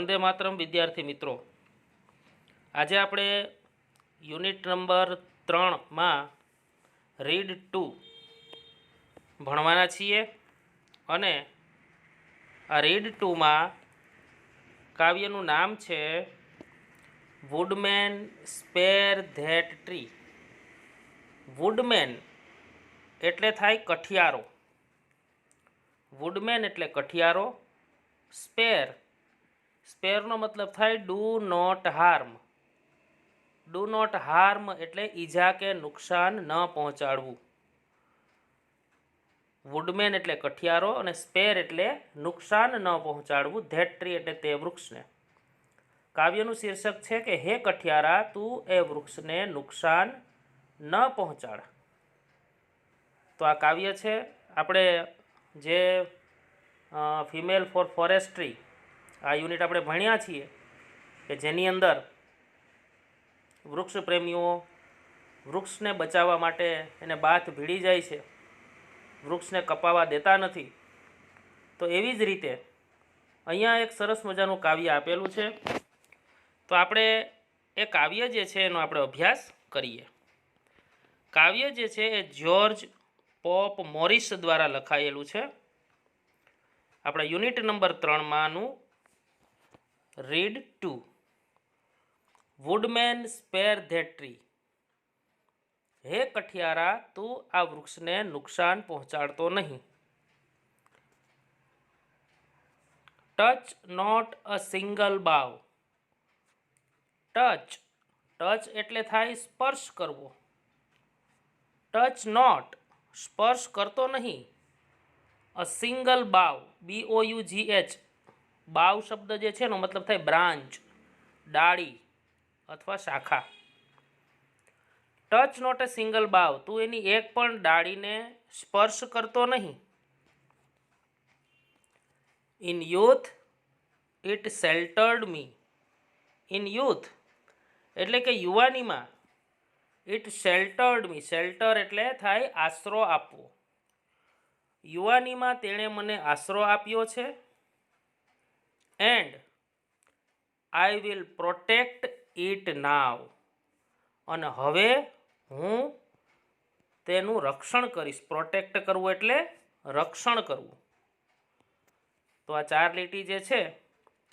વંદે માતરમ વિદ્યાર્થી મિત્રો, આજે આપણે યુનિટ નંબર 3માં રીડ 2 ભણવાના છીએ અને આ રીડ 2માં કાવ્યનું નામ છે woodman spare that tree. Woodman એટલે થાય કઠિયારો, વુડમેન એટલે કઠિયારો. સ્પેરનો મતલબ થાય do not harm. Do not harm એટલે ઈજા કે નુકસાન ન પહોંચાડવું. વુડમેન એટલે કઠિયારો અને સ્પેર એટલે નુકસાન ન પહોંચાડવું. ધેટ ટ્રી એટલે તે વૃક્ષને. કાવ્યનું શીર્ષક છે કે હે કઠિયારા, તું એ વૃક્ષને નુકસાન ન પહોંચાડ. તો આ કાવ્ય છે. આપણે જે ફિમેલ ફોર ફોરેસ્ટ્રી આ યુનિટ આપણે ભણ્યા છીએ કે જેની અંદર વૃક્ષ પ્રેમીઓ વૃક્ષને બચાવવા માટે એને બાથ ભીડી જાય છે, વૃક્ષને કપાવા દેતા નથી. તો એવી જ રીતે અહીંયા એક સરસ મજાનું કાવ્ય આપેલું છે. તો આપણે એ કાવ્ય જે છે એનો આપણે અભ્યાસ કરીએ. કાવ્ય જે છે એ જ્યોર્જ પોપ મોરિસ દ્વારા લખાયેલું છે. આપણા યુનિટ નંબર 3માંનું read 2. Woodman spare that tree. હે કઠિયારા, તું આ વૃક્ષને નુકસાન પહોંચાડતો નહીં. Touch not a single bough. Touch એટલે થાય સ્પર્શ કરવો. ટચ નોટ સ્પર્શ કરતો નહીં. અ સિંગલ બાવ, BOUGH. બાવ શબ્દ જે છે એનો મતલબ થાય બ્રાન્ચ, ડાળી અથવા શાખા. Touch not a single bough, તું એની એક પણ ડાળીને સ્પર્શ કરતો નહીં. In youth it sheltered me. In youth એટલે કે યુવાનીમાં. It sheltered me. શેલ્ટર એટલે થાય આશરો આપવો. યુવાનીમાં તેણે મને આશરો આપ્યો છે. And I will protect it નાવ. અને હવે હું તેનું રક્ષણ કરીશ. પ્રોટેક્ટ કરવું એટલે રક્ષણ કરવું. તો આ 4 લીટી જે છે,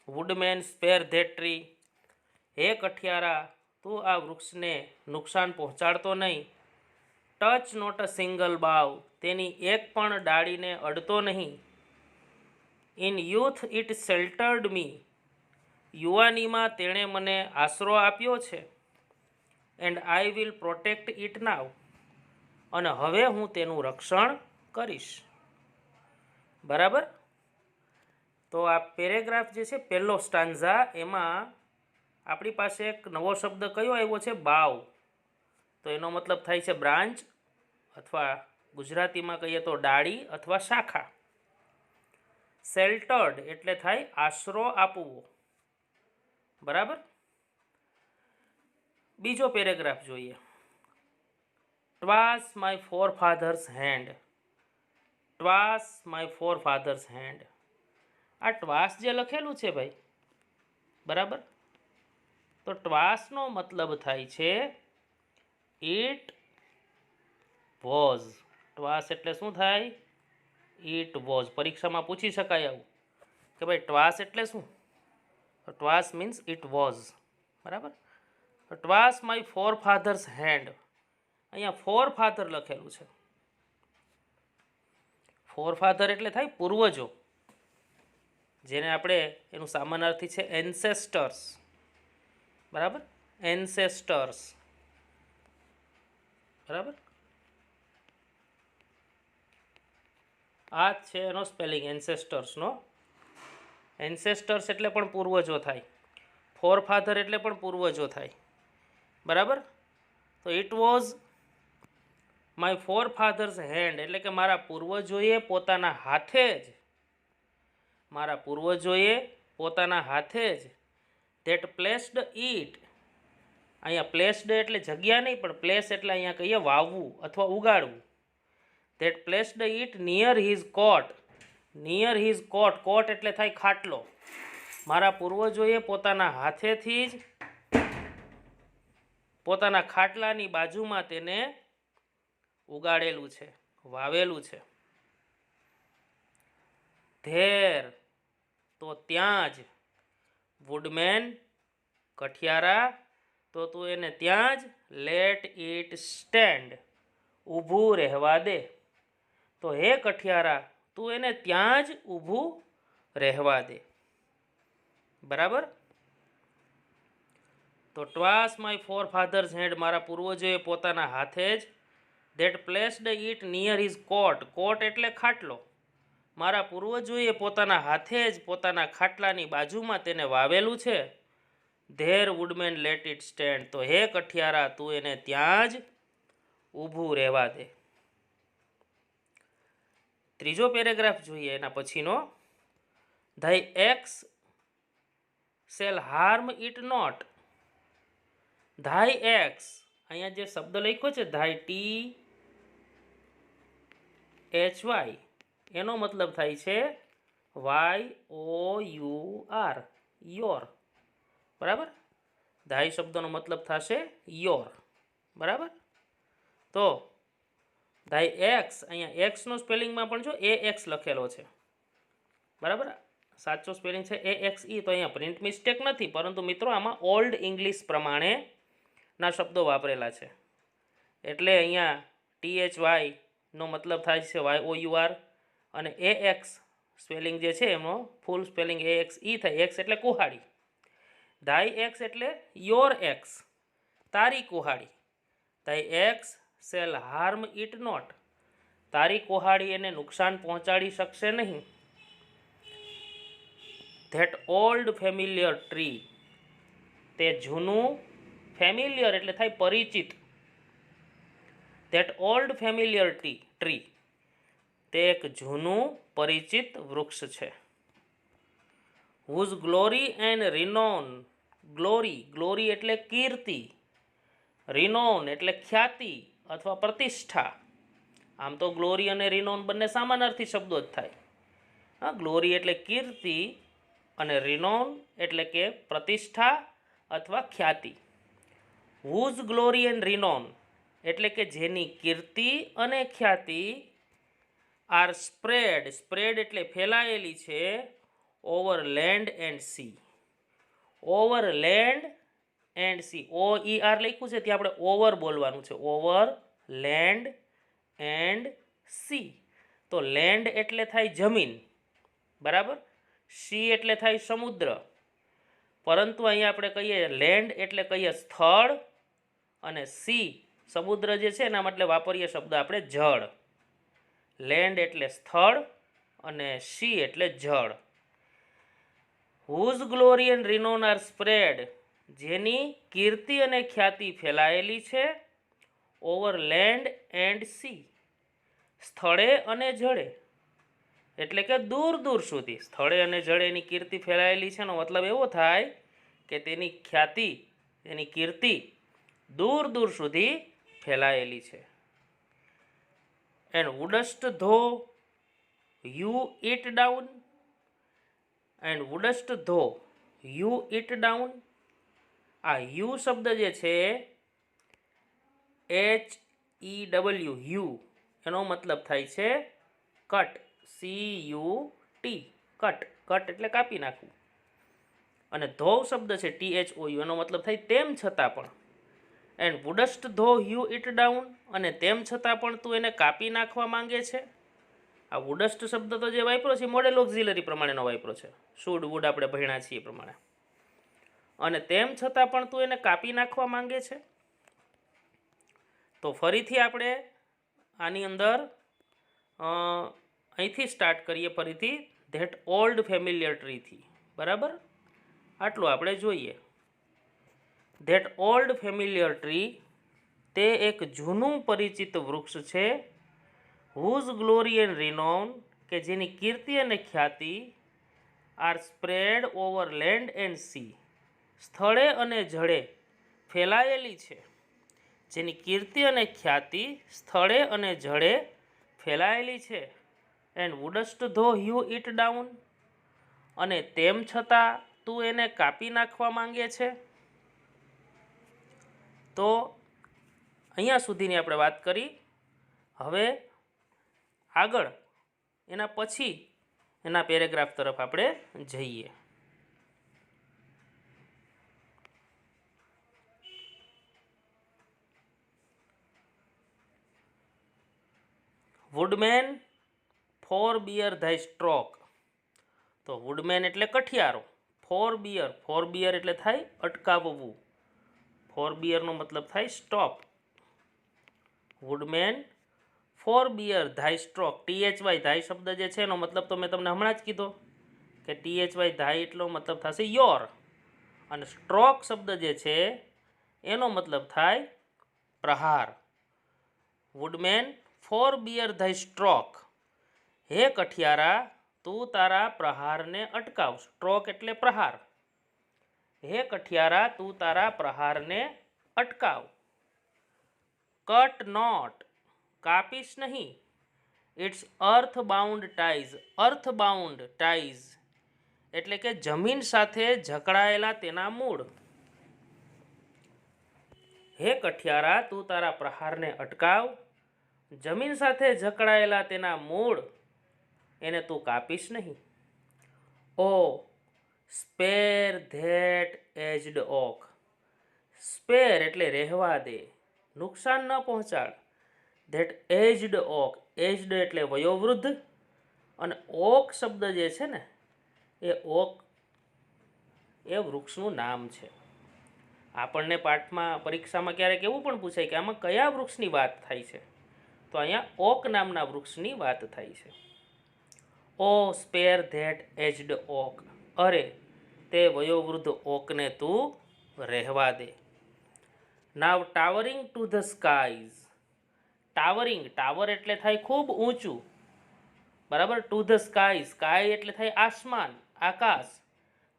વુડમેન સ્પેર ધેટ ટ્રી. હે કઠિયારા, તું આ વૃક્ષને નુકસાન પહોંચાડતો નહીં. ટચ નોટ અ સિંગલ બાવ, તેની એક પણ ડાળીને અડતો નહીં. ઇન યુથ ઇટ શેલ્ટર્ડ મી. યુવાનીમાં તેણે મને આશરો આપ્યો છે. And I will protect it નાવ. અને હવે હું તેનું રક્ષણ કરીશ. બરાબર. તો આ પેરેગ્રાફ જે છે, પહેલો સ્ટાન્ઝા, એમાં આપણી પાસે એક નવો શબ્દ કયો આવ્યો છે? બાવ. તો એનો મતલબ થાય છે બ્રાન્ચ, અથવા ગુજરાતીમાં કહીએ તો ડાળી અથવા શાખા. શેલ્ટર્ડ એટલે થાય આશરો આપવો. બરાબર. બીજો પેરેગ્રાફ જોઈએ. ટ્વાસ my forefather's hand. ટ્વાસ my forefather's hand. આ ટ્વાસ જે લખેલું છે ભાઈ, બરાબર, તો ટ્વાસનો મતલબ થાય છે ઇટ વોઝ. ટ્વાસ એટલે શું થાય? It was. પરીક્ષામાં પૂછી શકાય આવું કે ભાઈ ટ્વાસ એટલે શું? તો ટ્વાસ મીન્સ ઇટ વોઝ. બરાબર. ટ્વાસ માય ફોર ફાધર્સ હેન્ડ. અહીંયા ફોર ફાધર લખેલું છે. ફોર ફાધર એટલે થાય પૂર્વજો, જેને આપણે એનું સામાનાર્થી છે એન્સેસ્ટર્સ. બરાબર. એન્સેસ્ટર્સ. બરાબર. આ છે એનો સ્પેલિંગ એન્સેસ્ટર્સનો. એન્સેસ્ટર્સ એટલે પણ પૂર્વજો થાય. ફોર ફાધર એટલે પણ પૂર્વજો થાય. બરાબર. તો it was my forefather's hand એટલે કે મારા પૂર્વજોએ પોતાના હાથે જ ધેટ પ્લેસ્ડ ઇટ. અહીંયા પ્લેસ્ડ એટલે જગ્યા નહીં, પણ પ્લેસ એટલે અહીંયા કહીએ વાવવું અથવા ઉગાડવું. That placed it near his cot. Near his cot. Cot એટલે થાય ખાટલો. મારા પૂર્વજોએ પોતાના હાથેથી જ પોતાના ખાટલાની બાજુમાં તેને ઉગાડેલું છે, વાવેલું છે. ધેર તો ત્યાં જ, વુડમેન કઠિયારા તો તું એને ત્યાં જ, લેટ ઇટ સ્ટેન્ડ ઊભું રહેવા દે. તો હે કઠિયારા તું એને ત્યાં જ ઊભું રહેવા દે. બરાબર. તો ટ્વાસ માય ફોર ફાધર્સ હેડ મારા પૂર્વજોએ પોતાના હાથે જ, that placed it near his cot, cot એટલે ખાટલો, મારા પૂર્વજોએ પોતાના હાથે જ પોતાના ખાટલાની બાજુમાં તેને વાવેલું છે. There woodman let it stand તો હે કઠિયારા તું એને ત્યાં જ ઊભું રહેવા દે. ત્રીજો પેરેગ્રાફ જોઈએ એના પછીનો. Thy ex shall harm it not. Thy ex, અહીંયા જે શબ્દ લખ્યો છે thy THY, એનો મતલબ થાય છે YOUR, યોર. બરાબર. thy શબ્દનો મતલબ થશે યોર. બરાબર. તો thy ex, અહીંયા એક્સનો સ્પેલિંગમાં પણ જો AX લખેલો છે. બરાબર. સાચો સ્પેલિંગ છે AXE. તો અહીંયા પ્રિન્ટ મિસ્ટેક નથી, પરંતુ મિત્રો આમાં ઓલ્ડ ઇંગ્લિશ પ્રમાણેના શબ્દો વાપરેલા છે. એટલે અહીંયા THY નો મતલબ થાય છે YOUR, અને AX સ્પેલિંગ જે છે એનો ફૂલ સ્પેલિંગ AXE થાય. એક્સ એટલે કુહાડી. thy ex એટલે યોર એક્સ, તારી કુહાડી. thy ex shall harm it not, તારી કુહાડી એને નુકસાન પહોંચાડી શકશે નહીં. ધેટ ઓલ્ડ ફેમિલિયર ટ્રી, તે જૂનું, ફેમિલિયર એટલે થાય પરિચિત. ધેટ ઓલ્ડ ફેમિલિયર ટ્રી, તે એક જૂનું પરિચિત વૃક્ષ છે. Whose glory and renown, glory, glory એટલે કીર્તિ, રિનોન એટલે ખ્યાતિ અથવા પ્રતિષ્ઠા. આમ તો ગ્લોરી અને રિનોન બંને સમાનાર્થી શબ્દો જ થાય. હા, ગ્લોરી એટલે કીર્તિ અને રિનોન એટલે કે પ્રતિષ્ઠા અથવા ખ્યાતિ. હુઝ ગ્લોરી એન્ડ રિનોન એટલે કે જેની કીર્તિ અને ખ્યાતિ આર સ્પ્રેડ, સ્પ્રેડ એટલે ફેલાયેલી છે, over land and C. Over land and C, OER લખ્યું છે ત્યાં આપણે ઓવર બોલવાનું છે, ઓવર લેન્ડ એન્ડ સી. તો લેન્ડ એટલે થાય જમીન. બરાબર. સી એટલે થાય સમુદ્ર. પરંતુ અહીંયા આપણે કહીએ લેન્ડ એટલે કહીએ સ્થળ, અને સી સમુદ્ર જે છે એના માટે વાપરીએ શબ્દ આપણે જળ. લેન્ડ એટલે સ્થળ અને સી એટલે જળ. Whose glory and renown are spread, જેની કીર્તિ અને ખ્યાતિ ફેલાયેલી છે, ઓવર લેન્ડ એન્ડ સી, સ્થળે અને જળે, એટલે કે દૂર દૂર સુધી. સ્થળે અને જળે એની કીર્તિ ફેલાયેલી છે એનો મતલબ એવો થાય કે તેની ખ્યાતિ, તેની કીર્તિ દૂર દૂર સુધી ફેલાયેલી છે. એન્ડ વુડસ્ટ ધો યુ ઇટ ડાઉન, એન્ડ વુડસ્ટ ધો યુ ઇટ ડાઉન. આ યુ શબ્દ જે છે HEW, યુ, એનો મતલબ થાય છે કટ, CUT, કટ. કટ એટલે કાપી નાખવું. અને ધો શબ્દ છે THOU, એનો મતલબ થાય તેમ છતાં પણ. એન્ડ વુડસ્ટ ધો યુ ઇટ ડાઉન, અને તેમ છતાં પણ તું એને કાપી નાખવા માંગે છે. આ વુડસ્ટ શબ્દ તો જે વાપરો છે મોડેલ ઓક્ઝિલરી પ્રમાણેનો વાપરો છે, શુડ વુડ આપણે ભણ્યા છીએ એ પ્રમાણે. અને તેમ છતાં પણ તું એને કાપી નાખવા માંગે છે. તો ફરીથી આપણે આની અંદર અહીંથી સ્ટાર્ટ કરીએ ફરીથી, ધેટ ઓલ્ડ ફેમિલિયર ટ્રીથી. બરાબર. આટલું આપણે જોઈએ. ધેટ ઓલ્ડ ફેમિલિયર ટ્રી, તે એક જૂનું પરિચિત વૃક્ષ છે. હુઝ ગ્લોરી એન્ડ રિનોન, કે જેની કીર્તિ અને ખ્યાતિ are spread over land and sea, સ્થળે અને જળે ફેલાયેલી છે. જેની કીર્તિ અને ખ્યાતિ સ્થળે અને જળે ફેલાયેલી છે. એન્ડ વુડસ્ટ ધો યુ ઇટ ડાઉન, અને તેમ છતાં તું એને કાપી નાખવા માંગે છે? તો અહીંયા સુધીની આપણે વાત કરી. હવે આગળ એના પછી એના પેરેગ્રાફ તરફ આપણે જઈએ. Woodman forbear thy stroke. તો વુડમેન એટલે કઠિયારો. ફોર બિયર એટલે થાય અટકાવવું. ફોર બિયરનો મતલબ થાય stop. Woodman forbear thy stroke. THY thy શબ્દ જે છે એનો મતલબ તો મેં તમને હમણાં જ કીધો કે THY ધાય એટલો મતલબ થશે યોર, અને સ્ટ્રોક શબ્દ જે છે એનો મતલબ થાય પ્રહાર. Woodman forbear thy stroke. હે કઠિયારા, તું તારા પ્રહારને અટકાવ. સ્ટ્રોક એટલે પ્રહાર. હે કઠિયારા, તું તારા પ્રહારને અટકાવ. કટ નોટ, કાપીશ નહીં. Its earth bound ties. Earth bound ties એટલે કે જમીન સાથે જકડાયેલા તેના મૂળ. હે કઠિયારા, તું તારા પ્રહારને અટકાવ. જમીન સાથે જકડાયેલા તેના મૂળ એને તું કાપીશ નહીં. O spare that aged oak. Spare એટલે રહેવા દે, નુકસાન ન પહોંચાડ. That aged oak. એજ્ડ એટલે વયોવૃદ્ધ, અને ઓક શબ્દ જે છે ને એ ઓક એ વૃક્ષનું નામ છે. આપણને પાઠમાં પરીક્ષામાં ક્યારેક એવું પણ પૂછાય કે આમાં કયા વૃક્ષની વાત થાય છે, તો અહીંયા ઓક નામના વૃક્ષની વાત થાય છે. O spare that aged oak. અરે તે વયોવૃદ્ધ ઓકને તું રહેવા દે. Now towering to the skies. Towering, tower એટલે થાય ખૂબ ઊંચું, બરાબર. ટુ ધ સ્કાય, સ્કાય એટલે થાય આસમાન, આકાશ.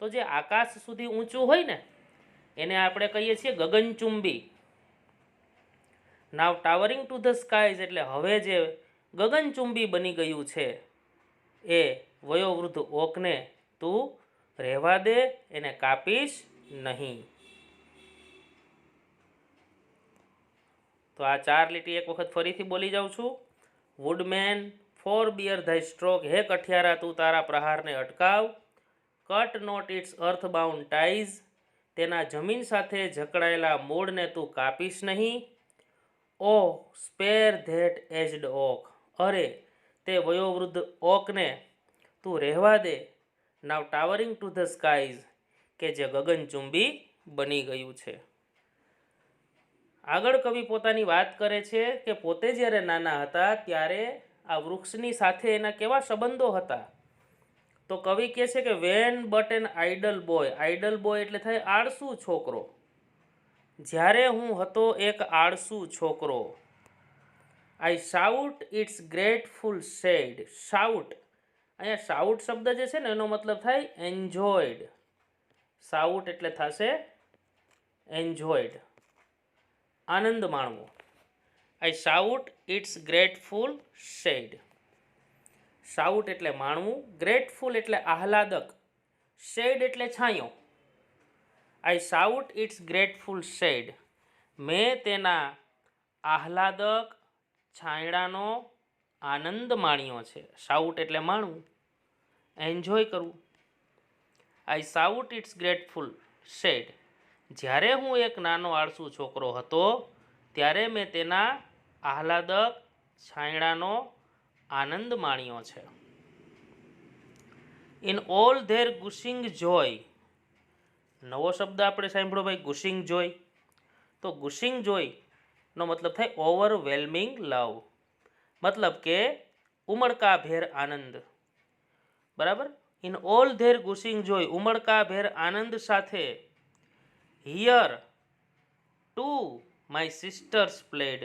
તો જે આકાશ સુધી ઊંચું હોય ને એને આપણે કહીએ છીએ ગગનચુંબી. નાવ ટાવરિંગ ટુ ધ સ્કાઈઝ એટલે હવે જે ગગનચુંબી બની ગયું છે એ વયોવૃદ્ધ ઓકને તું રહેવા દે, એને કાપીશ નહીં. તો આ 4 લીટી એક વખત ફરીથી બોલી જાઉં છું. Woodman forbear thy stroke. હે કઠિયારા, તું તારા પ્રહારને અટકાવ. Cut not its earth bound ties. તેના જમીન સાથે જકડાયેલા મૂળને તું કાપીશ નહીં. O spare that aged oak. અરે તે વયોવૃદ્ધ ઓકને તું રહેવા દે. Now towering to the skies કે જે ગગનચુંબી બની ગયું છે. આગળ કવિ પોતાની વાત કરે છે કે પોતે જ્યારે નાના હતા ત્યારે આ વૃક્ષની સાથે એના કેવા સંબંધો હતા. તો કવિ કહે છે કે when but an idle boy. Idle boy એટલે થાય આળસુ છોકરો. જ્યારે હું હતો એક આળસુ છોકરો. I shout its grateful shade. Shout, અહીંયા શાઉટ શબ્દ જે છે ને એનો મતલબ થાય એન્જોયડ. શાઉટ એટલે થશે એન્જોયડ, આનંદ માણવો. I shout its grateful shade. Shout એટલે માણવું, ગ્રેટફુલ એટલે આહલાદક, શેડ એટલે છાંયો. I shout its grateful shade. મેં તેના આહલાદક છાંયડાનો આનંદ માણ્યો છે. શાઉટ એટલે માણવું, એન્જોય કરવું. આઈ શાઉટ ઇટ્સ ગ્રેટફુલ શેડ. જ્યારે હું એક નાનો આળસુ છોકરો હતો ત્યારે મેં તેના આહલાદક છાંયડાનો આનંદ માણ્યો છે. ઇન ઓલ ધેર ગુશિંગ જોય. નવો શબ્દ આપણે સાંભળો ભાઈ, ગુશિંગ જોય. તો ગુશિંગ જોયનો મતલબ થાય ઓવરવેલ્મિંગ લવ. મતલબ કે ઉમળકાભેર આનંદ, બરાબર. ઇન ઓલ ધેર ગુશિંગ જોય, ઉમળકાભેર આનંદ સાથે. Here to my sister's played.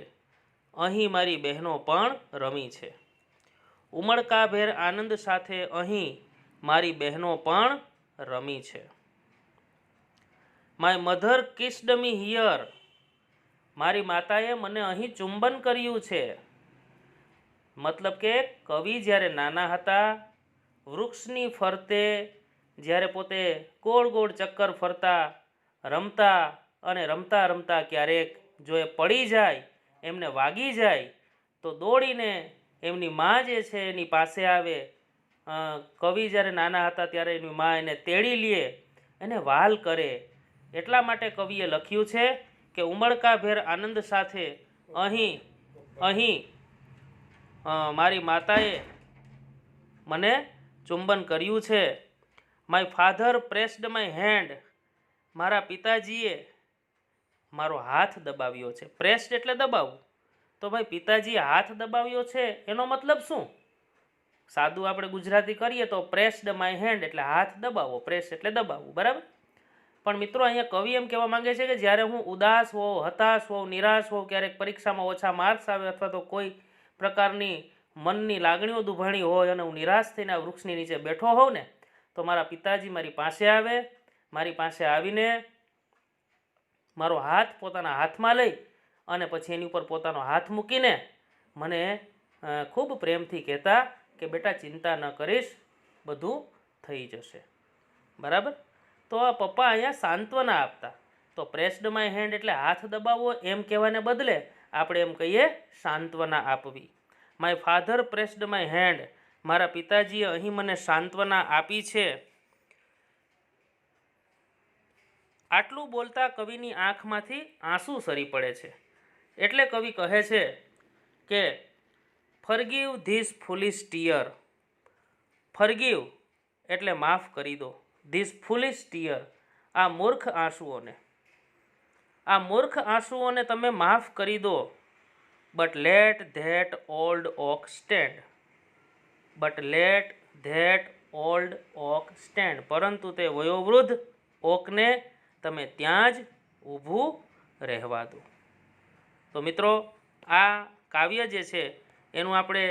અહીં મારી બહેનો પણ રમી છે. ઉમળકાભેર આનંદ સાથે અહીં મારી બહેનો પણ રમી છે. My mother kissed me here. મારી માતાએ મને અહીં ચુંબન કર્યું છે. મતલબ કે કવિ જ્યારે નાના હતા વૃક્ષની ફરતે જ્યારે પોતે ગોળ ગોળ ચક્કર ફરતા રમતા અને રમતા રમતા ક્યારેક જો એ પડી જાય, એમને વાગી જાય, તો દોડીને એમની મા જે છે એની પાસે આવે. કવિ જ્યારે નાના હતા ત્યારે એની મા એને તેડી લે, એને વહાલ કરે. એટલા માટે કવિએ લખ્યું છે કે ઉમળકાભેર આનંદ સાથે અહીં મારી માતાએ મને ચુંબન કર્યું છે. My father pressed my hand, મારા પિતાજીએ મારો હાથ દબાવ્યો છે. પ્રેસ્ડ એટલે દબાવવું, તો ભાઈ પિતાજીએ હાથ દબાવ્યો છે એનો મતલબ શું? સાદું આપણે ગુજરાતી કરીએ તો પ્રેસ્ડ માય હેન્ડ એટલે હાથ દબાવો, પ્રેસ એટલે દબાવવું, બરાબર. પણ મિત્રો અહીંયા કવિ એમ કહેવા માંગે છે કે જ્યારે હું ઉદાસ હોઉં, હતાશ હોઉં, નિરાશ હોઉં, ક્યારેક પરીક્ષામાં ઓછા માર્ક્સ આવે અથવા તો કોઈ પ્રકારની મનની લાગણીઓ દુભાણી હોય અને હું નિરાશ થઈને આ વૃક્ષની નીચે બેઠો હોઉં ને, તો મારા પિતાજી મારી પાસે આવે. મારી પાસે આવીને મારો હાથ પોતાના હાથમાં લઈ અને પછી એની ઉપર પોતાનો હાથ મૂકીને મને ખૂબ પ્રેમથી કહેતા કે બેટા ચિંતા ન કરીશ, બધું થઈ જશે, બરાબર. તો આ પપ્પા અહીંયા સાંત્વના આપતા. તો પ્રેસ્ડ માય હેન્ડ એટલે હાથ દબાવવો એમ કહેવાને બદલે આપણે એમ કહીએ સાંત્વના આપવી. My father pressed my hand, મારા પિતાજીએ અહીં મને સાંત્વના આપી છે. આટલું બોલતા કવિની આંખમાંથી આંસુ સરી પડે છે. એટલે કવિ કહે છે કે ફરગીવ ધીસ ફૂલિશ ટીયર. ફરગીવ એટલે માફ કરી દો. ધીસ ફૂલિશ ટીયર, આ મૂર્ખ આંસુઓને તમે માફ કરી દો. But let that old oak stand. But let that old oak stand, પરંતુ તે વયોવૃદ્ધ ઓકને તમે ત્યાં જ ઊભું રહેવા દો. તો મિત્રો આ કાવ્ય જે છે એનું આપણે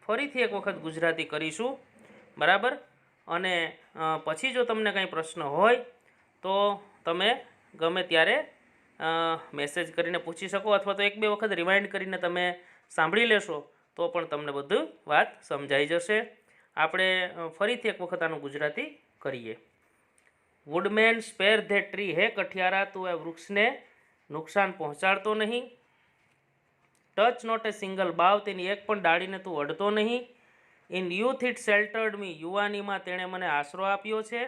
ફરીથી એક વખત ગુજરાતી કરીશું, બરાબર. અને પછી જો તમને કંઈ પ્રશ્ન હોય તો તમે ગમે ત્યારે મેસેજ કરીને પૂછી શકો, અથવા તો એક બે વખત રિમાઇન્ડ કરીને તમે સાંભળી લેશો તો પણ તમને બધું વાત સમજાઈ જશે. આપણે ફરીથી એક વખત આનું ગુજરાતી કરીએ. વુડમેન સ્પેર ધેટ ટ્રી, હે કઠિયારા તું એ વૃક્ષને નુકસાન પહોંચાડતો નહીં. ટચ નોટ એ સિંગલ બાવ, તેની એક પણ ડાળીને તું અડતો નહીં. ઇન યુથ ઇટ શેલ્ટર્ડ મી, યુવાનીમાં તેણે મને આશરો આપ્યો છે.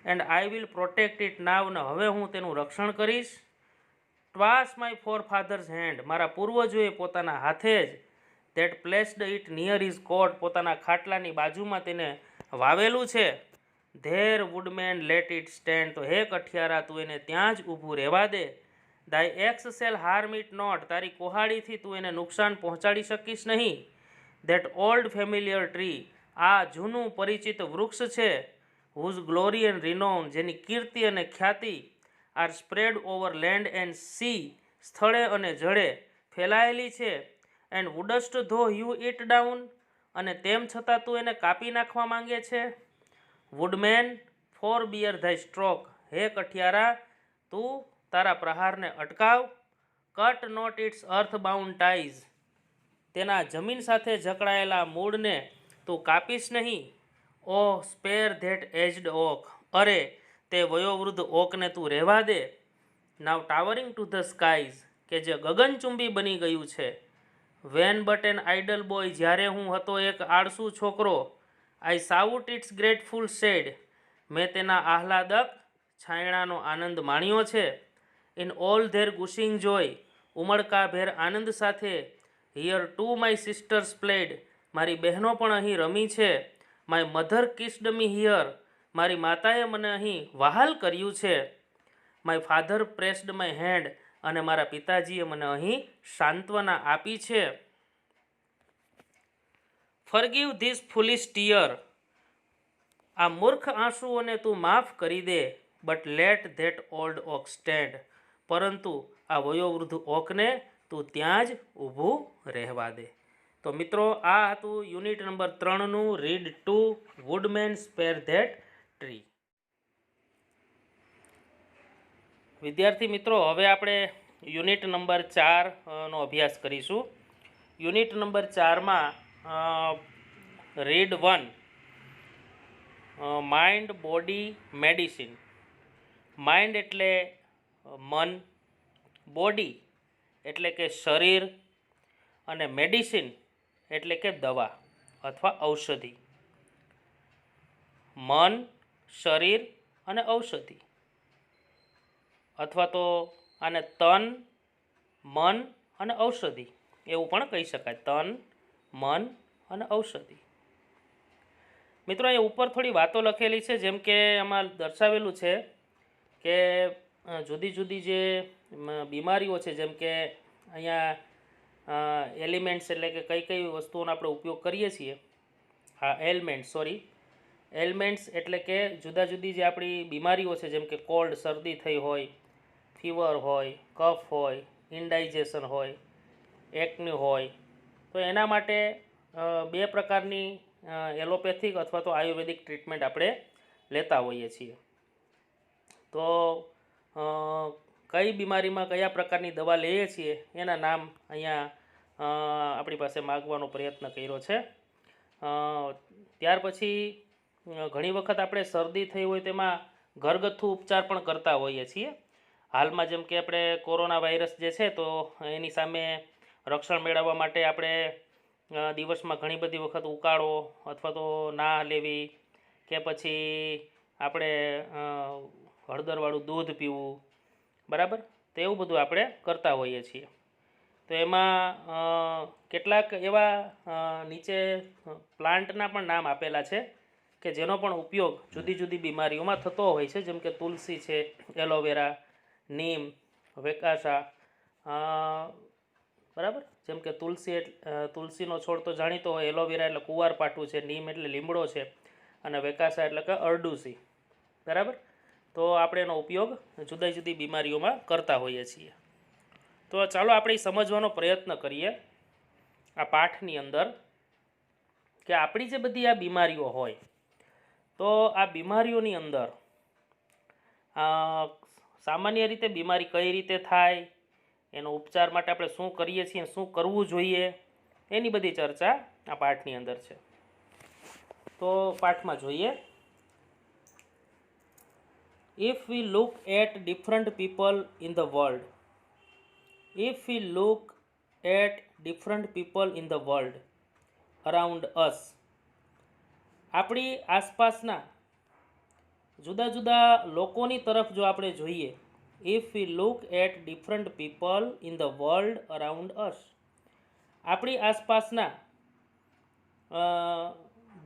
And I will protect it નાવ, ને હવે હું તેનું રક્ષણ કરીશ. ટ્વાસ માય ફોર ફાધર્સ હેન્ડ, મારા પૂર્વજોએ પોતાના હાથે જ that placed it near his કોટ, પોતાના ખાટલાની બાજુમાં તેને વાવેલું છે. There woodman let it stand, તો હે કઠિયારા તું એને ત્યાં જ ઊભું રહેવા દે. Thy axe shall harm it not, તારી કોહાડીથી તું એને નુકસાન પહોંચાડી શકીશ નહીં. ધેટ ઓલ્ડ ફેમિલિયર ટ્રી, આ જૂનું પરિચિત વૃક્ષ છે. હુઝ ગ્લોરી એન્ડ રિનોન, જેની કીર્તિ અને ખ્યાતિ are spread over land and sea, સ્થળે અને જળે ફેલાયેલી છે. એન્ડ વુડસ્ટ ધો યુ ઇટ ડાઉન, અને તેમ છતાં તું એને કાપી નાખવા માંગે છે. Woodman forbear thy stroke, હે કઠિયારા તું તારા પ્રહારને અટકાવ. Cut not its earth bound ties, તેના જમીન સાથે જકડાયેલા મૂળને તું કાપીશ નહીં. Oh spare that aged oak, અરે તે વયોવૃદ્ધ ઓકને તું રહેવા દે. Now towering to the skies, કે જે ગગનચુંબી બની ગયું છે. When but an idle boy, જ્યારે હું હતો એક આળસુ છોકરો. I sought its grateful shade, મેં તેના આહલાદક છાયણાનો આનંદ માણ્યો છે. ઇન ઓલ ધેર ગુશિંગ જોય, ઉમળકાભેર આનંદ સાથે. Here to my sister's played, મારી બહેનો પણ અહીં રમી છે. My mother kissed me here, મારી માતાએ મને અહીં વહાલ કર્યું છે. My father pressed my hand, અને મારા પિતાજીએ મને અહીં સાંત્વના આપી છે. ફરગીવ ધીસ ફૂલિશ ટીયર, આ મૂર્ખ આંસુઓને તું માફ કરી દે. But let that old oak stand, પરંતુ આ વયોવૃદ્ધ ઓકને તું ત્યાં જ ઊભું રહેવા દે. તો મિત્રો આ હતું યુનિટ નંબર 3નું read to woodman spare that tree. વિદ્યાર્થી મિત્રો હવે આપણે યુનિટ નંબર 4 નો અભ્યાસ કરીશું. યુનિટ નંબર 4માં read 1, mind body medicine. Mind એટલે મન, બોડી એટલે કે શરીર, અને મેડિસિન એટલે કે દવા અથવા ઔષધિ. મન, શરીર અને ઔષધિ, અથવા તો આને તન, મન અને ઔષધિ એવું પણ કહી શકાય. તન, મન અને ઔષધિ. મિત્રો, અહીંયા ઉપર થોડી વાતો લખેલી છે, જેમ કે આમાં દર્શાવેલું છે કે જુદી જુદી જે બીમારીઓ છે, જેમ કે અહીંયા એલિમેન્ટ્સ એટલે કે કઈ કઈ વસ્તુઓનો આપણે ઉપયોગ કરીએ છીએ. હા, એલિમેન્ટ્સ એટલે કે જુદા જુદી જે આપણી બીમારીઓ છે, જેમ કે કોલ્ડ, શરદી થઈ હોય, ફીવર હોય, કફ હોય, ઇન્ડાઇજેશન હોય, એકની હોય, તો એના માટે બે પ્રકારની એલોપેથિક અથવા તો આયુર્વેદિક ટ્રીટમેન્ટ આપણે લેતા હોઈએ છીએ. તો કઈ બીમારીમાં કયા પ્રકારની દવા લઈએ છીએ એના નામ અહીંયા આપણી પાસે માગવાનો પ્રયત્ન કર્યો છે. ત્યાર પછી ઘણી વખત આપણે શરદી થઈ હોય તેમાં ઘરગથ્થુ ઉપચાર પણ કરતા હોઈએ છીએ. હાલમાં જેમ કે આપણે કોરોના વાયરસ જે છે, તો એની સામે રક્ષણ મેળવવા માટે આપણે દિવસમાં ઘણી બધી વખત ઉકાળો અથવા તો ના લેવી, કે પછી આપણે હળદરવાળું દૂધ પીવું, બરાબર, તો એવું બધું આપણે કરતા હોઈએ છીએ. તો એમાં કેટલાક એવા નીચે પ્લાન્ટના પણ નામ આપેલા છે કે જેનો પણ ઉપયોગ જુદી જુદી બીમારીઓમાં થતો હોય છે, જેમ કે તુલસી છે, એલોવેરા, નીમ, વેકાસા, બરાબર. જેમ કે તુલસીનો છોડ તો જાણીતો હોય, એલોવેરા એટલે કુંવારપાઠું છે, નીમ એટલે લીમડો છે, અને વેકાસા એટલે કે અરડુસી, બરાબર. તો આપણે એનો ઉપયોગ જુદી જુદી બીમારીઓમાં કરતા હોઈએ છીએ. તો ચાલો આપણે સમજવાનો પ્રયત્ન કરીએ આ પાઠની અંદર કે આપણી જે બધી આ બીમારીઓ હોય, તો આ બીમારીઓની અંદર સામાન્ય રીતે બીમારી કઈ રીતે થાય, એનો ઉપચાર માટે આપણે શું કરીએ છીએ, શું કરવું જોઈએ, એની બધી ચર્ચા આ પાઠની અંદર છે. તો પાઠમાં જોઈએ. If we look at different people in the world, around us, આપણી આસપાસના જુદા જુદા લોકોની તરફ જો આપણે જોઈએ, if we look at different people in the world around us, આપણી આસપાસના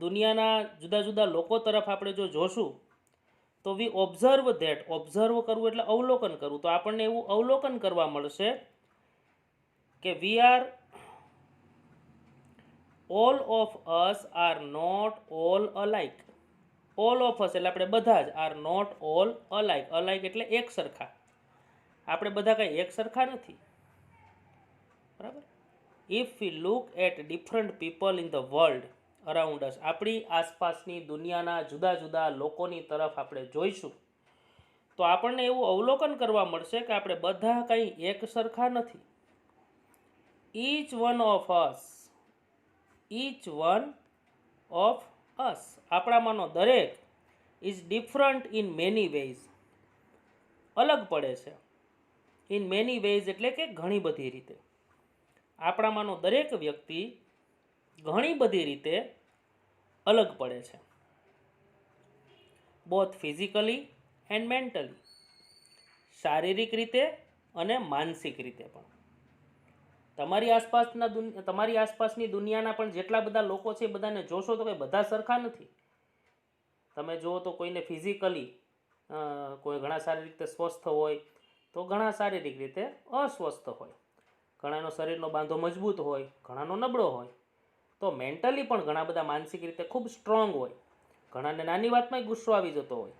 દુનિયાના જુદા જુદા લોકો તરફ આપણે જો જોશું, તો વી ઓબ્ઝર્વ કરવું એટલે અવલોકન કરવું. તો આપણને એવું અવલોકન કરવા મળશે કે we are all of us are not all alike. All of us એટલે આપણે બધા જ, are not all alike. Alike એટલે એક સરખા. આપણે બધા કંઈ એક સરખા નથી, બરાબર. If we look at different people in the world around us, આપણી આસપાસની દુનિયાના જુદા જુદા લોકોની તરફ આપણે જોઈશું, તો આપણને એવું અવલોકન કરવા મળશે કે આપણે બધા કંઈ એક સરખા નથી. ઈચ વન ઓફ અસ, આપણામાંનો દરેક is different in many ways, અલગ પડે છે. ઇન મેની વેઝ એટલે કે ઘણી બધી રીતે. આપણામાંનો દરેક વ્યક્તિ ઘણી બધી રીતે અલગ પડે છે. બોથ ફિઝિકલી એન્ડ મેન્ટલી, શારીરિક રીતે અને માનસિક રીતે પણ. તમારી આસપાસની દુનિયાના પણ જેટલા બધા લોકો છે, બધાને જોશો તો કંઈ બધા સરખા નથી. તમે જુઓ તો કોઈને ફિઝિકલી કોઈ ઘણા સારી રીતે સ્વસ્થ હોય, તો ઘણા શારીરિક રીતે અસ્વસ્થ હોય. ઘણાનો શરીરનો બાંધો મજબૂત હોય, ઘણાનો નબળો હોય. તો મેન્ટલી પણ ઘણા બધા માનસિક રીતે ખૂબ સ્ટ્રોંગ હોય. ઘણાને નાની વાતમાં ગુસ્સો આવી જતો હોય,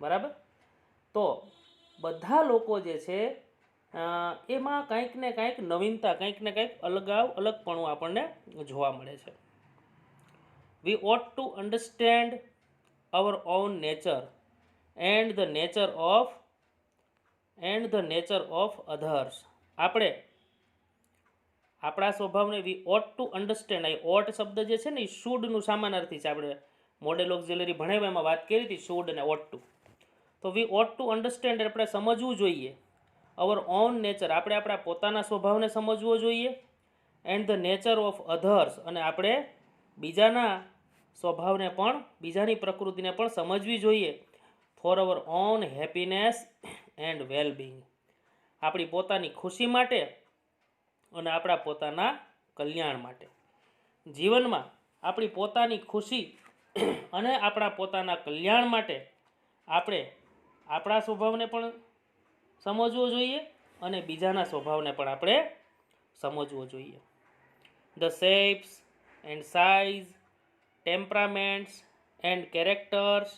બરાબર. તો બધા લોકો જે છે એમાં કંઈક ને કંઈક નવીનતા, કંઈક ને કંઈક અલગપણું આપણને જોવા મળે છે. We ought to understand our own nature and the nature of others. આપણે આપણા સ્વભાવને વી ઓટ ટુ અન્ડરસ્ટેન્ડ. આ ઓટ શબ્દ જે છે ને, એ શુડનું સામાનાર્થી છે. આપણે મોડેલ ઓક્ઝિલરી ભણાવ્યા એમાં વાત કરી હતી શુડ અને ઓટ ટુ. તો વી ઓટ ટુ અન્ડરસ્ટેન્ડ આપણે સમજવું જોઈએ અવર ઓન નેચર, આપણે આપણા પોતાના સ્વભાવને સમજવો જોઈએ, and the nature of others, અને આપણે બીજાના સ્વભાવને પણ બીજાની પ્રકૃતિને પણ સમજવી જોઈએ, for our own happiness and wellbeing, આપણી પોતાની ખુશી માટે અને આપણા પોતાના કલ્યાણ માટે. જીવનમાં આપણી પોતાની ખુશી અને આપણા પોતાના કલ્યાણ માટે આપણે આપણા સ્વભાવને પણ સમજવો જોઈએ અને બીજાના સ્વભાવને પણ આપણે સમજવો જોઈએ. The shapes and size, temperaments and characters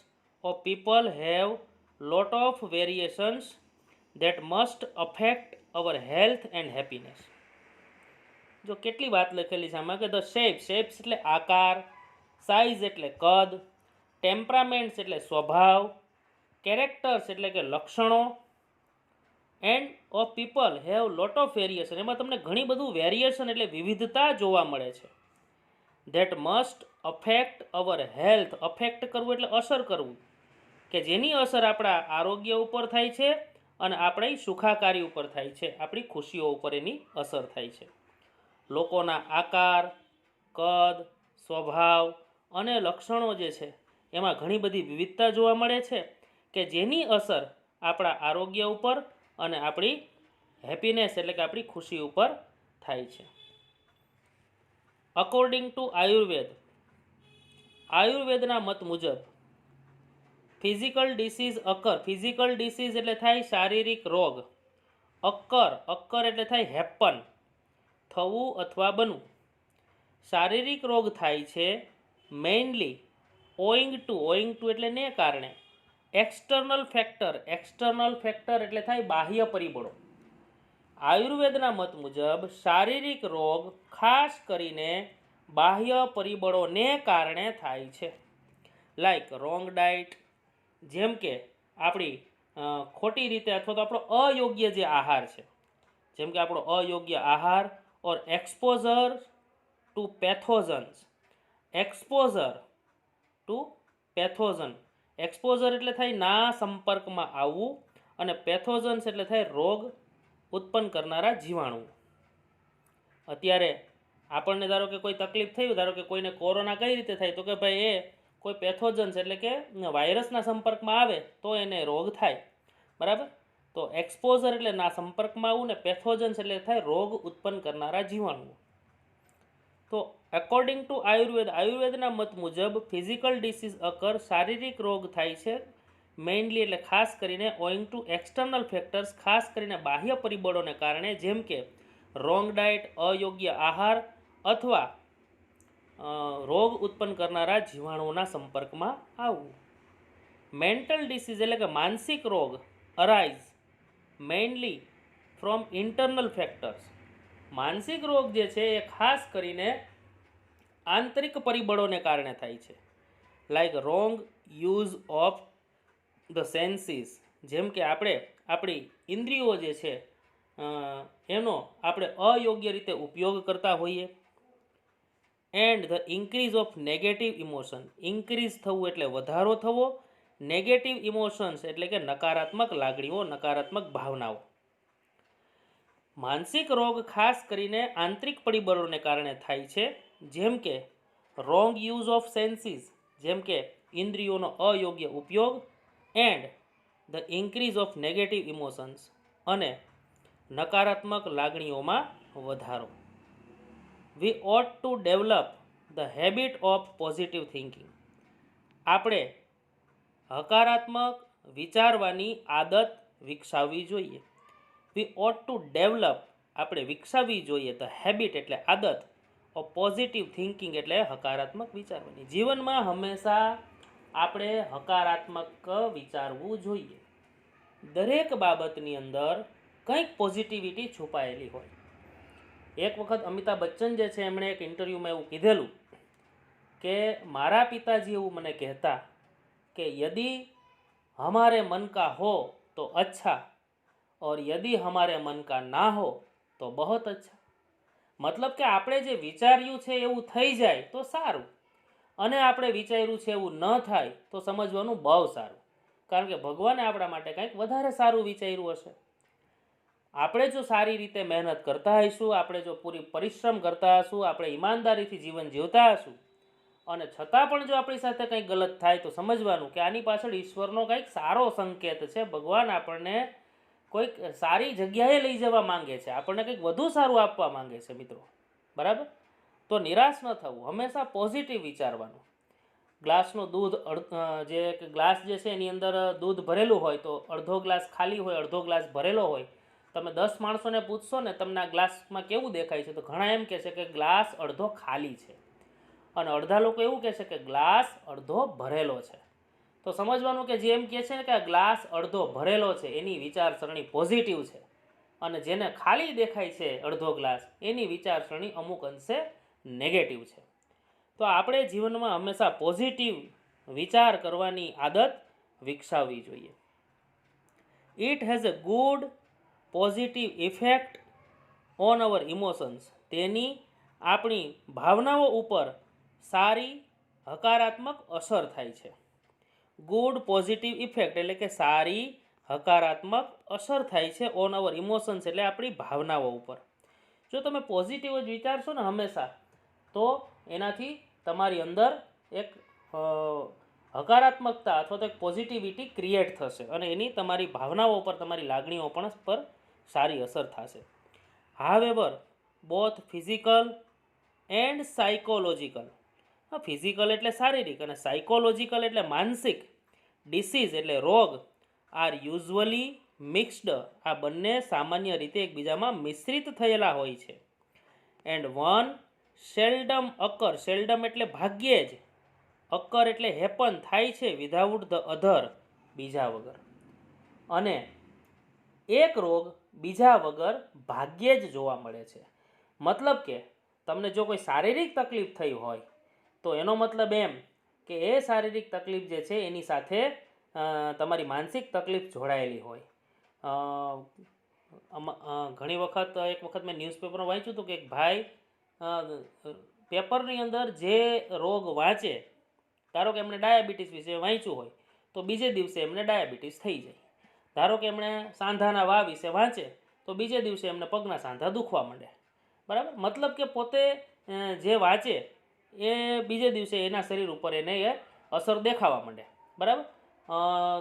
of people have lot of variations that must affect our health and happiness. જો કેટલી વાત લખેલી છે આમાં કે ધ શેપ્સ એટલે આકાર, સાઇઝ એટલે કદ, ટેમ્પરામેન્ટ્સ એટલે સ્વભાવ, કેરેક્ટર્સ એટલે કે લક્ષણો, end of people have lot of variation, એમાં તમને ઘણી બધું વેરિએશન એટલે વિવિધતા જોવા મળે છે. That must affect hour health, affect કરવું એટલે અસર કરવું, કે જેની અસર આપણા આરોગ્ય ઉપર થાય છે અને આપણી સુખાકારી ઉપર થાય છે, આપણી ખુશીઓ ઉપર એની અસર થાય છે. લોકોના આકાર, કદ, સ્વભાવ અને લક્ષણો જે છે એમાં ઘણી બધી વિવિધતા જોવા મળે છે કે જેની અસર આપણા આરોગ્ય ઉપર અને આપણી હેપીનેસ એટલે કે આપણી ખુશી ઉપર થાય છે. અકોર્ડિંગ ટુ આયુર્વેદ, આયુર્વેદના મત મુજબ ફિઝિકલ ડિસીઝ અકર, ફિઝિકલ ડિસીઝ એટલે થાય શારીરિક રોગ, અક્કર એટલે થાય હેપન, થવું અથવા બનવું. શારીરિક રોગ થાય છે મેઇનલી ઓઈંગ ટુ એટલે ને કારણે, એક્સટર્નલ ફેક્ટર એટલે થાય બાહ્ય પરિબળો. આયુર્વેદના મત મુજબ શારીરિક રોગ ખાસ કરીને બાહ્ય પરિબળોને કારણે થાય છે. લાઈક રોંગ ડાયટ, જેમ કે આપણી ખોટી રીતે અથવા તો આપણો અયોગ્ય જે આહાર છે, જેમ કે આપણો અયોગ્ય આહાર, or exposure to pathogens, exposure to pathogen, exposure એટલે થાય ના સંપર્કમાં આવવું અને પેથોઝન્સ એટલે થાય રોગ ઉત્પન્ન કરનારા જીવાણુ. અત્યારે આપણને ધારો કે કોઈ તકલીફ થઈ, ધારો કે કોઈને કોરોના કઈ રીતે થાય, તો કે ભાઈ એ કોઈ પેથોજન્સ એટલે કે વાયરસના સંપર્કમાં આવે તો એને રોગ થાય, બરાબર. તો એક્સપોઝર એટલે ના સંપર્કમાં આવવું ને પેથોજન્સ એટલે થાય રોગ ઉત્પન્ન કરનારા જીવાણુઓ. તો અકોર્ડિંગ ટુ આયુર્વેદ, આયુર્વેદના મત મુજબ ફિઝિકલ ડિસીઝ અકર, શારીરિક રોગ થાય છે મેઇનલી એટલે ખાસ કરીને ઓઈંગ ટુ એક્સટર્નલ ફેક્ટર્સ, ખાસ કરીને બાહ્ય પરિબળોને કારણે, જેમ કે રોંગ ડાયટ, અયોગ્ય આહાર અથવા રોગ ઉત્પન્ન કરનારા જીવાણુઓના સંપર્કમાં આવવું. મેન્ટલ ડિસીઝ એટલે કે માનસિક રોગ arise mainly from internal factors, માનસિક રોગ જે છે એ ખાસ કરીને આંતરિક પરિબળોને કારણે થાય છે. Like wrong use of the senses, જેમ કે આપણે આપણી ઇન્દ્રિયો જે છે એનો આપણે અયોગ્ય રીતે ઉપયોગ કરતા હોઈએ. And the increase of negative emotion, increase થવું એટલે વધારો થવો, નેગેટિવ ઇમોશન્સ એટલે કે નકારાત્મક લાગણીઓ, નકારાત્મક ભાવનાઓ. માનસિક રોગ ખાસ કરીને આંતરિક પરિબળોને કારણે થાય છે, જેમ કે રોંગ યુઝ ઓફ સેન્સીસ, જેમ કે ઇન્દ્રિયોનો અયોગ્ય ઉપયોગ, and the increase of negative emotions અને નકારાત્મક લાગણીઓમાં વધારો. We ought to develop the habit of positive thinking, આપણે હકારાત્મક વિચારવાની આદત વિકસાવવી જોઈએ. વી ઓટ ટુ ડેવલપ, આપણે વિકસાવવી જોઈએ ધ હેબિટ એટલે આદત ઓફ પોઝિટિવ થિંકિંગ એટલે હકારાત્મક વિચારવાની. જીવનમાં હંમેશા આપણે હકારાત્મક વિચારવું જોઈએ. દરેક બાબતની અંદર કંઈક પોઝિટિવિટી છુપાયેલી હોય. એક વખત અમિતાભ બચ્ચન જે છે એમણે એક ઇન્ટરવ્યૂમાં એવું કીધેલું કે મારા પિતાજી એવું મને કહેતા કે યદિ હમારે મન કા હો તો અચ્છા और यदि हमारे मन का ना हो तो बहुत अच्छा. મતલબ કે આપણે જે વિચાર્યું છે એવું થઈ જાય તો સારું, અને આપણે વિચાર્યું છે એવું ન થાય તો સમજવાનું બહુ સારું, કારણ કે ભગવાને આપણા માટે કંઈક વધારે સારું વિચાર્યું હશે. આપણે જો સારી રીતે મહેનત કરતા હઈશું, આપણે જો પૂરી પરિશ્રમ કરતા હશું, આપણે ઈમાનદારીથી જીવન જીવતા હશું, અને છતાં પણ જો આપણી સાથે કંઈક ગલત થાય તો સમજવાનું કે આની પાછળ ઈશ્વરનો કંઈક સારો સંકેત છે. ભગવાન આપણને કોઈક સારી જગ્યાએ લઈ જવા માંગે છે, આપણને કંઈક વધુ સારું આપવા માંગે છે મિત્રો. બરાબર? તો નિરાશ ન થવું, હંમેશા પોઝિટિવ વિચારવાનું. ગ્લાસનું દૂધ જે ગ્લાસ જે છે એની અંદર દૂધ ભરેલું હોય તો અડધો ગ્લાસ ખાલી હોય, અડધો ગ્લાસ ભરેલો હોય. તમે 10 માણસોને પૂછશો ને તમને આ ગ્લાસમાં કેવું દેખાય છે, તો ઘણા એમ કહે છે કે ગ્લાસ અડધો ખાલી છે, અને અડધા લોકો એવું કહે છે કે ગ્લાસ અડધો ભરેલો છે. તો સમજવાનું કે જે એમ કહે છે ને કે આ ગ્લાસ અડધો ભરેલો છે એની વિચારસરણી પોઝિટિવ છે, અને જેને ખાલી દેખાય છે અડધો ગ્લાસ એની વિચારસરણી અમુક અંશે નેગેટિવ છે. તો આપણે જીવનમાં હંમેશા પોઝિટિવ વિચાર કરવાની આદત વિકસાવવી જોઈએ. It has a good positive effect on our emotions. તેની આપણી ભાવનાઓ ઉપર સારી હકારાત્મક અસર થાય છે. ગુડ પોઝિટિવ ઇફેક્ટ એટલે કે સારી હકારાત્મક અસર થાય છે ઓન અવર ઇમોશન્સ એટલે આપણી ભાવનાઓ ઉપર. જો તમે પોઝિટિવ જ વિચારશો ને હંમેશા, તો એનાથી તમારી અંદર એક હકારાત્મકતા અથવા તો એક પોઝિટિવિટી ક્રિએટ થશે, અને એની તમારી ભાવનાઓ પર, તમારી લાગણીઓ પણ પર સારી અસર થશે. However both physical and psychological, physical એટલે શારીરિક અને સાયકોલોજીકલ એટલે માનસિક, ડિસીઝ એટલે રોગ, આર યુઝ્યુઅલી મિક્સ્ડ, આ બંને સામાન્ય રીતે એકબીજામાં મિશ્રિત થયેલા હોય છે. એન્ડ વન સેલ્ડમ અકર, સેલ્ડમ એટલે ભાગ્યે જ, અકર એટલે હેપન થાય છે, વિધાઉટ ધ અધર બીજા વગર, અને એક રોગ બીજા વગર ભાગ્યે જ જોવા મળે છે. મતલબ કે તમને જો કોઈ શારીરિક તકલીફ થઈ હોય તો એનો મતલબ એમ કે એ શારીરિક તકલીફ જે છે એની સાથે તમારી માનસિક તકલીફ જોડાયેલી હોય. ઘણી વખત એક વખત મેં ન્યૂઝપેપરમાં વાંચ્યું હતું કે એક ભાઈ પેપરની અંદર જે રોગ વાંચે, ધારો કે એમણે ડાયાબિટીસ વિશે વાંચ્યું હોય તો બીજે દિવસે એમને ડાયાબિટીસ થઈ જાય. ધારો કે એમણે સાંધાના વા વિશે વાંચે તો બીજે દિવસે એમને પગના સાંધા દુખવા માંડે. બરાબર? મતલબ કે પોતે જે વાંચે એ બીજે દિવસે એના શરીર ઉપર એને એ અસર દેખાવા માંડે. બરાબર?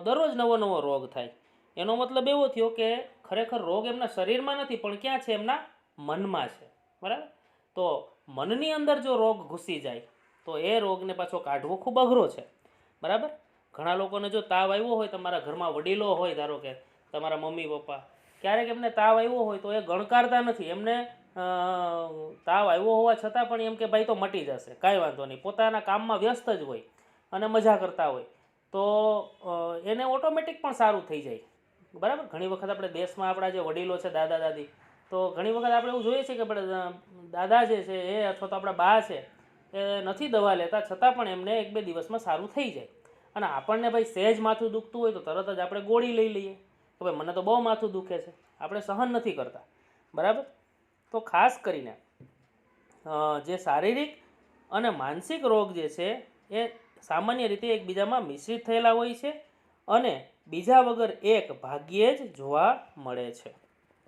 દરરોજ નવો નવો રોગ થાય. એનો મતલબ એવો થયો કે ખરેખર રોગ એમના શરીરમાં નથી પણ ક્યાં છે? એમના મનમાં છે. બરાબર? તો મનની અંદર જો રોગ ઘૂસી જાય તો એ રોગને પાછો કાઢવો ખૂબ અઘરો છે. બરાબર? ઘણા લોકોને જો તાવ આવ્યો હોય, તમારા ઘરમાં વડીલો હોય, ધારો કે તમારા મમ્મી પપ્પા, ક્યારેક એમને તાવ આવ્યો હોય તો એ ગણકારતા નથી. એમને તાવ આવ્યો હોવા છતાં પણ એમ કે ભાઈ તો મટી જશે, કાંઈ વાંધો નહીં, પોતાના કામમાં વ્યસ્ત જ હોય અને મજા કરતા હોય તો એને ઓટોમેટિક પણ સારું થઈ જાય. બરાબર? ઘણી વખત આપણે દેશમાં આપણા જે વડીલો છે, દાદા દાદી, તો ઘણી વખત આપણે એવું જોઈએ છે કે આપણે દાદા જે છે એ અથવા તો આપણા બા છે એ નથી દવા લેતા છતાં પણ એમને 1-2 દિવસમાં સારું થઈ જાય. અને આપણને ભાઈ સહેજ માથું દુખતું હોય તો તરત જ આપણે ગોળી લઈ લઈએ કે ભાઈ મને તો બહુ માથું દુખે છે, આપણે સહન નથી કરતા. બરાબર? તો ખાસ કરીને જે શારીરિક અને માનસિક રોગ જે છે એ સામાન્ય રીતે એકબીજામાં મિશ્રિત થયેલા હોય છે અને બીજા વગર એક ભાગ્યે જ જોવા મળે છે.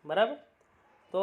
બરાબર? તો